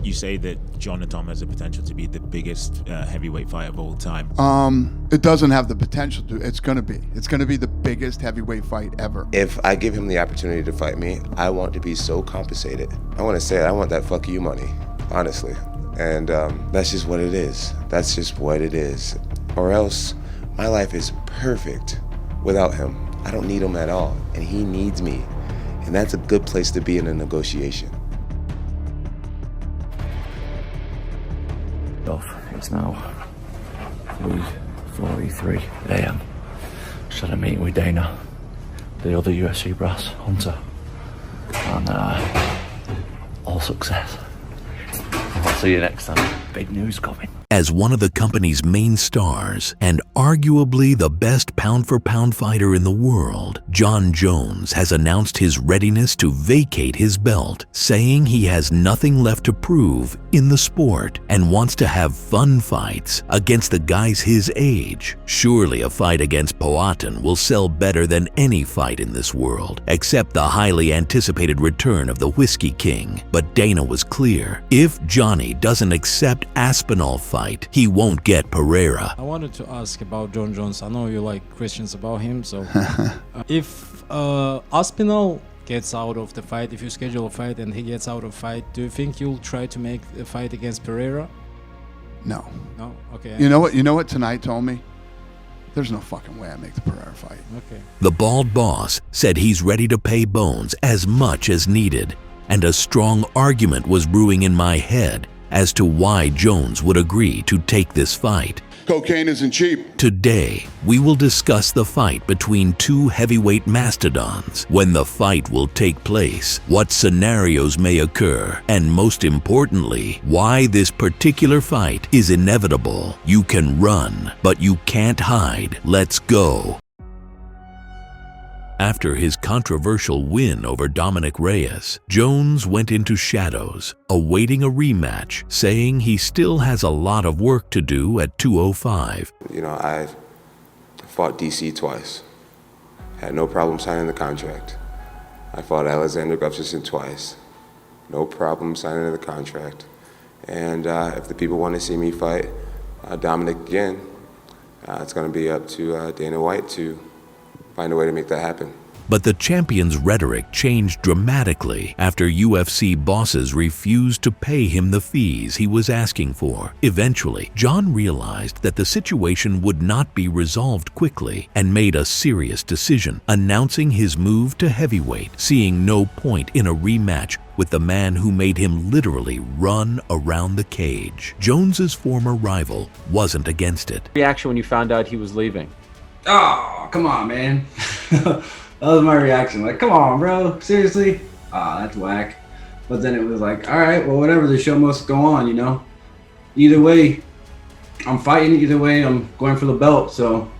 You say that Jon and Tom has the potential to be the biggest heavyweight fight of all time. It doesn't have the potential to. It's gonna be the biggest heavyweight fight ever. If I give him the opportunity to fight me, I want to be so compensated. I want to say it, I want that fuck you money, honestly. And that's just what it is. That's just what it is. Or else, my life is perfect without him. I don't need him at all, and he needs me. And that's a good place to be in a negotiation. It's now 3:43 a.m. Just had a meeting with Dana, the other UFC brass, Hunter, and all success. I'll see you next time. Big news coming. As one of the company's main stars and arguably the best pound-for-pound fighter in the world, Jon Jones has announced his readiness to vacate his belt, saying he has nothing left to prove in the sport and wants to have fun fights against the guys his age. Surely a fight against Powhatan will sell better than any fight in this world, except the highly anticipated return of the Whiskey King. But Dana was clear, if Johnny doesn't accept Aspinall fight, he won't get Pereira. I wanted to ask about Jon Jones. I know you like questions about him, so if Aspinall gets out of the fight, if you schedule a fight and he gets out of fight, do you think you'll try to make a fight against Pereira? No. No? Okay. You know what tonight told me? There's no fucking way I make the Pereira fight. Okay. The bald boss said he's ready to pay Bones as much as needed, and a strong argument was brewing in my head as to why Jones would agree to take this fight. Cocaine isn't cheap. Today, we will discuss the fight between two heavyweight mastodons, when the fight will take place, what scenarios may occur, and most importantly, why this particular fight is inevitable. You can run, but you can't hide. Let's go. After his controversial win over Dominic Reyes, Jones went into shadows, awaiting a rematch, saying he still has a lot of work to do at 205. You know, I fought DC twice. Had no problem signing the contract. I fought Alexander Gustafsson twice. No problem signing the contract. And if the people want to see me fight Dominic again, it's going to be up to Dana White to find a way to make that happen. But the champion's rhetoric changed dramatically after UFC bosses refused to pay him the fees he was asking for. Eventually, Jon realized that the situation would not be resolved quickly and made a serious decision, announcing his move to heavyweight, seeing no point in a rematch with the man who made him literally run around the cage. Jones's former rival wasn't against it. Reaction when you found out he was leaving? Oh, come on, man. That was my reaction. Like, come on, bro. Seriously? That's whack. But then it was like, all right, well, whatever. The show must go on, you know? Either way, I'm fighting. Either way, I'm going for the belt. So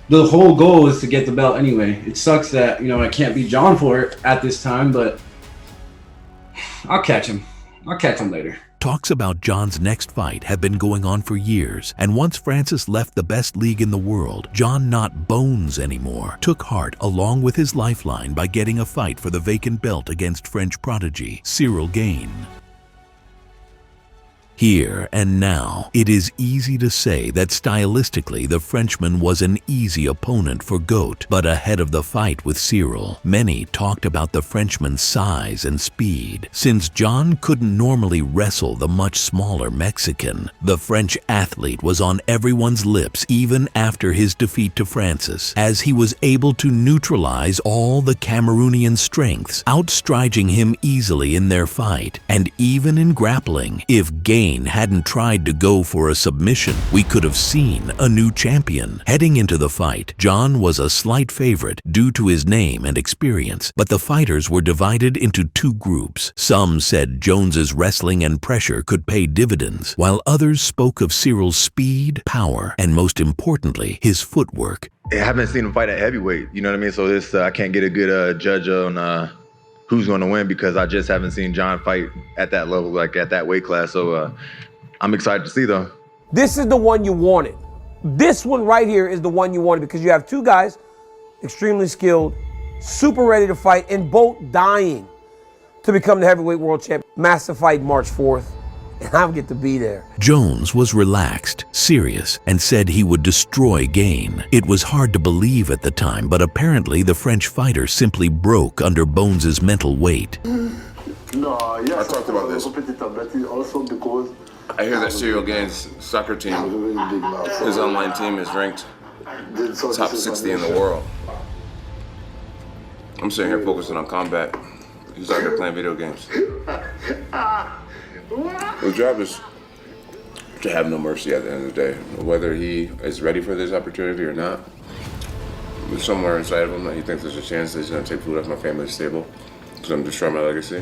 the whole goal is to get the belt anyway. It sucks that, you know, I can't beat Jon for it at this time, but I'll catch him. I'll catch him later. Talks about Jon's next fight have been going on for years, and once Francis left the best league in the world, Jon, not Bones anymore, took heart along with his lifeline by getting a fight for the vacant belt against French prodigy Cyril Gane. Here and now, it is easy to say that stylistically the Frenchman was an easy opponent for GOAT, but ahead of the fight with Cyril, many talked about the Frenchman's size and speed. Since Jon couldn't normally wrestle the much smaller Mexican, the French athlete was on everyone's lips even after his defeat to Francis, as he was able to neutralize all the Cameroonian strengths, outstriding him easily in their fight, and even in grappling. If Gane hadn't tried to go for a submission, we could have seen a new champion. Heading into the fight, Jon was a slight favorite due to his name and experience, but the fighters were divided into two groups. Some said Jones's wrestling and pressure could pay dividends, while others spoke of Cyril's speed, power, and most importantly, his footwork. I haven't seen him fight at heavyweight, you know what I mean? So this, I can't get a good judge on who's going to win because I just haven't seen Jon fight at that level, like at that weight class. So I'm excited to see though. This is the one you wanted. This one right here is the one you wanted because you have two guys, extremely skilled, super ready to fight, and both dying to become the heavyweight world champion. Massive fight March 4th. and I get to be there. Jones was relaxed, serious, and said he would destroy Gane. It was hard to believe at the time, but apparently the French fighter simply broke under Bones's mental weight. I talked about this. I hear that Serial Gaines soccer team, his online team is ranked top 60 in the world. I'm sitting here focusing on combat. He's out there playing video games. His job is to have no mercy at the end of the day. Whether he is ready for this opportunity or not, there's somewhere inside of him that he thinks there's a chance that he's going to take food off my family's table. He's going to destroy my legacy.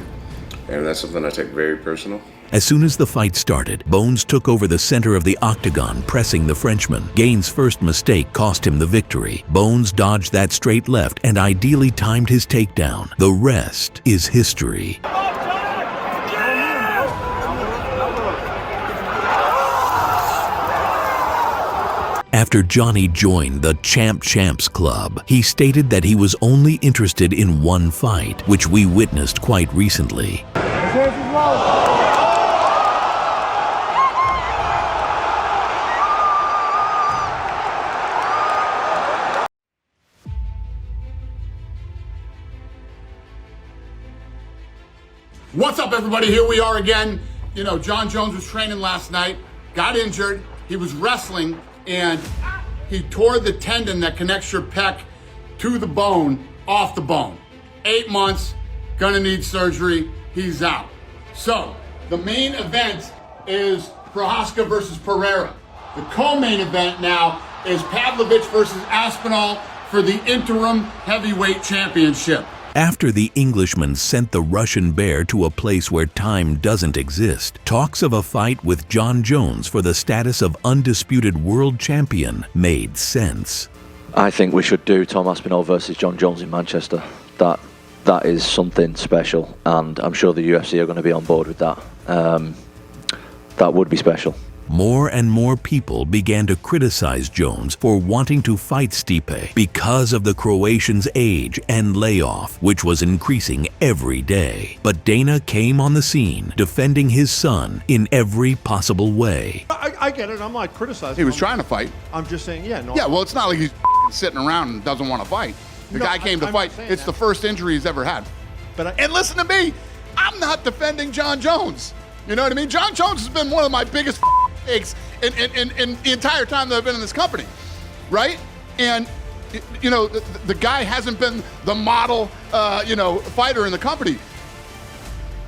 And that's something I take very personal. As soon as the fight started, Bones took over the center of the octagon, pressing the Frenchman. Gaines' first mistake cost him the victory. Bones dodged that straight left and ideally timed his takedown. The rest is history. After Johnny joined the Champs Club, he stated that he was only interested in one fight, which we witnessed quite recently. What's up, everybody? Here we are again. You know, Jon Jones was training last night, got injured. He was wrestling, and he tore the tendon that connects your pec to the bone, off the bone. 8 months, gonna need surgery, he's out. So, the main event is Prohaska versus Pereira. The co-main event now is Pavlovich versus Aspinall for the interim heavyweight championship. After the Englishman sent the Russian bear to a place where time doesn't exist, talks of a fight with Jon Jones for the status of undisputed world champion made sense. I think we should do Tom Aspinall versus Jon Jones in Manchester. That is something special, and I'm sure the UFC are going to be on board with that. That would be special. More and more people began to criticize Jones for wanting to fight Stipe because of the Croatian's age and layoff, which was increasing every day. But Dana came on the scene, defending his son in every possible way. I get it. I'm not criticizing. He was trying to fight. I'm just saying, yeah. No. Yeah, well, it's not like he's sitting around and doesn't want to fight. The guy came to fight. It's the first injury he's ever had. And listen to me, I'm not defending Jon Jones. You know what I mean? Jon Jones has been one of my biggest takes in the entire time that I've been in this company, right? And, you know, the guy hasn't been the model, fighter in the company.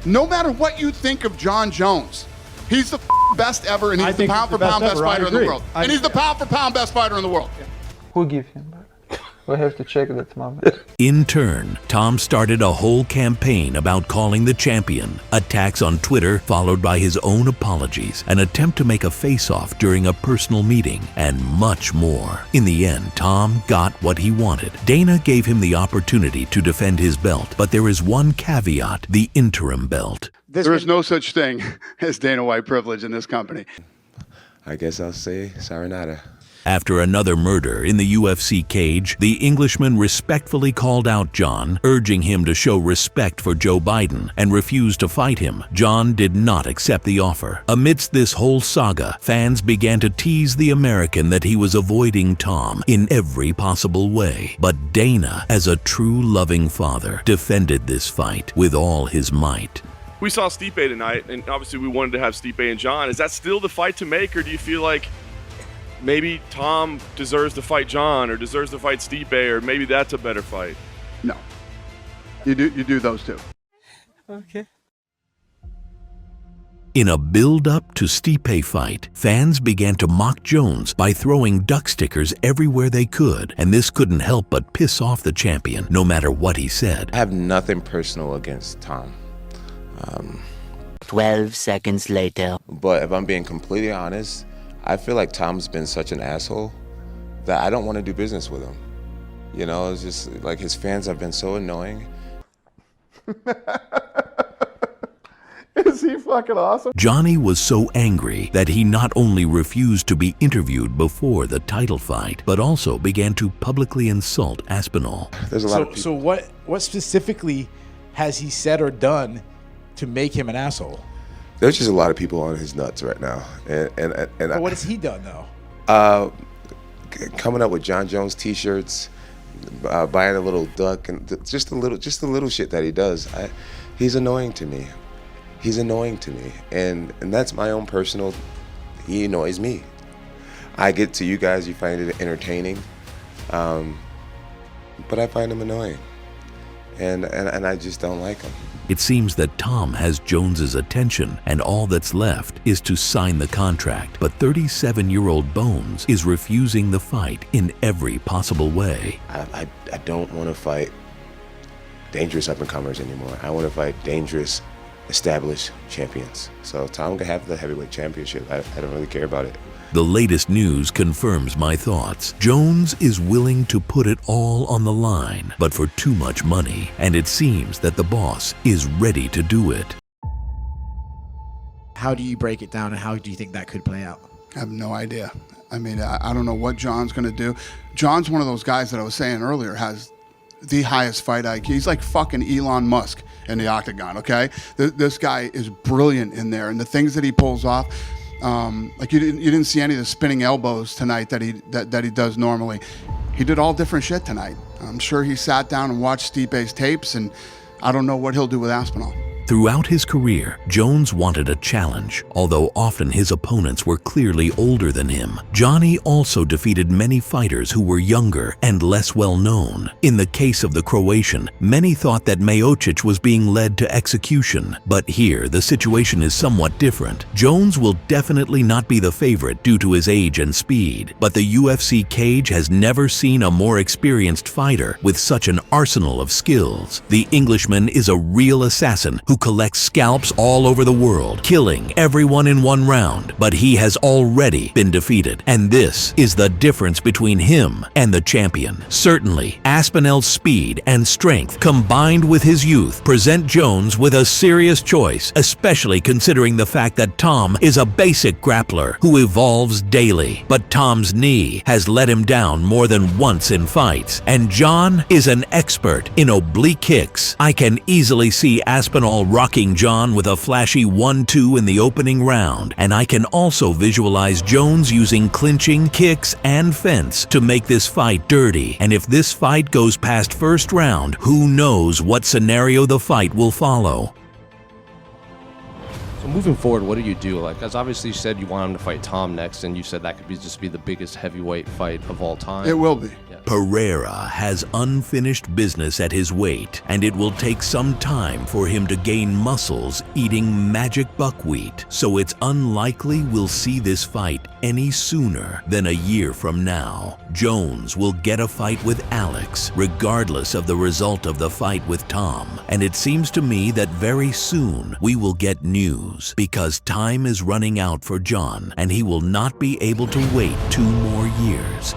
No matter what you think of Jon Jones, he's the best ever, and he's the pound-for-pound best fighter in the world. And he's the pound-for-pound best fighter in the world. Who give him back? We have to check that moment. In turn, Tom started a whole campaign about calling the champion, attacks on Twitter followed by his own apologies, an attempt to make a face-off during a personal meeting, and much more. In the end, Tom got what he wanted. Dana gave him the opportunity to defend his belt, but there is one caveat: the interim belt. There is no such thing as Dana White privilege in this company. I guess I'll say sayonara. After another murder in the UFC cage, the Englishman respectfully called out Jon, urging him to show respect for Joe Biden and refused to fight him. Jon did not accept the offer. Amidst this whole saga, fans began to tease the American that he was avoiding Tom in every possible way. But Dana, as a true loving father, defended this fight with all his might. We saw Stipe tonight, and obviously we wanted to have Stipe and Jon. Is that still the fight to make, or do you feel like maybe Tom deserves to fight Jon or deserves to fight Stipe, or maybe that's a better fight? No. You do those two. Okay. In a build-up to Stipe fight, fans began to mock Jones by throwing duck stickers everywhere they could, and this couldn't help but piss off the champion, no matter what he said. I have nothing personal against Tom. 12 seconds later. But if I'm being completely honest, I feel like Tom's been such an asshole that I don't want to do business with him. You know, it's just like his fans have been so annoying. Is he fucking awesome? Johnny was so angry that he not only refused to be interviewed before the title fight, but also began to publicly insult Aspinall. There's a lot of people. So what specifically has he said or done to make him an asshole? There's just a lot of people on his nuts right now, and But what has he done though? Coming up with Jon Jones T-shirts, buying a little duck, and just the little shit that he does. He's annoying to me. He's annoying to me, and that's my own personal. He annoys me. I get to you guys, you find it entertaining, but I find him annoying, and I just don't like him. It seems that Tom has Jones's attention, and all that's left is to sign the contract. But 37-year-old Bones is refusing the fight in every possible way. I don't want to fight dangerous up-and-comers anymore. I want to fight dangerous, established champions. So Tom can have the heavyweight championship. I don't really care about it. The latest news confirms my thoughts. Jones is willing to put it all on the line, but for too much money, and it seems that the boss is ready to do it. How do you break it down, and how do you think that could play out? I have no idea. I mean, I don't know what Jon's going to do. Jon's one of those guys that I was saying earlier has the highest fight IQ. He's like fucking Elon Musk in the octagon, okay? This guy is brilliant in there, and the things that he pulls off, like you didn't see any of the spinning elbows tonight that he does normally. He did all different shit tonight. I'm sure he sat down and watched Stipe's tapes, and I don't know what he'll do with Aspinall. Throughout his career, Jones wanted a challenge, although often his opponents were clearly older than him. Johnny also defeated many fighters who were younger and less well known. In the case of the Croatian, many thought that Miocic was being led to execution, but here the situation is somewhat different. Jones will definitely not be the favorite due to his age and speed, but the UFC cage has never seen a more experienced fighter with such an arsenal of skills. The Englishman is a real assassin who collects scalps all over the world, killing everyone in one round, but he has already been defeated, and this is the difference between him and the champion. Certainly, Aspinall's speed and strength combined with his youth present Jones with a serious choice, especially considering the fact that Tom is a basic grappler who evolves daily. But Tom's knee has let him down more than once in fights, and Jon is an expert in oblique kicks. I can easily see Aspinall rocking Jon with a flashy 1-2 in the opening round, and I can also visualize Jones using clinching, kicks, and fence to make this fight dirty. And if this fight goes past first round, who knows what scenario the fight will follow. So moving forward, what do you do? Like, as obviously you said, you want him to fight Tom next, and you said that could just be the biggest heavyweight fight of all time. It will be. Pereira has unfinished business at his weight, and it will take some time for him to gain muscles eating magic buckwheat, so it's unlikely we'll see this fight any sooner than a year from now. Jones will get a fight with Alex, regardless of the result of the fight with Tom, and it seems to me that very soon we will get news, because time is running out for Jon, and he will not be able to wait 2 more years.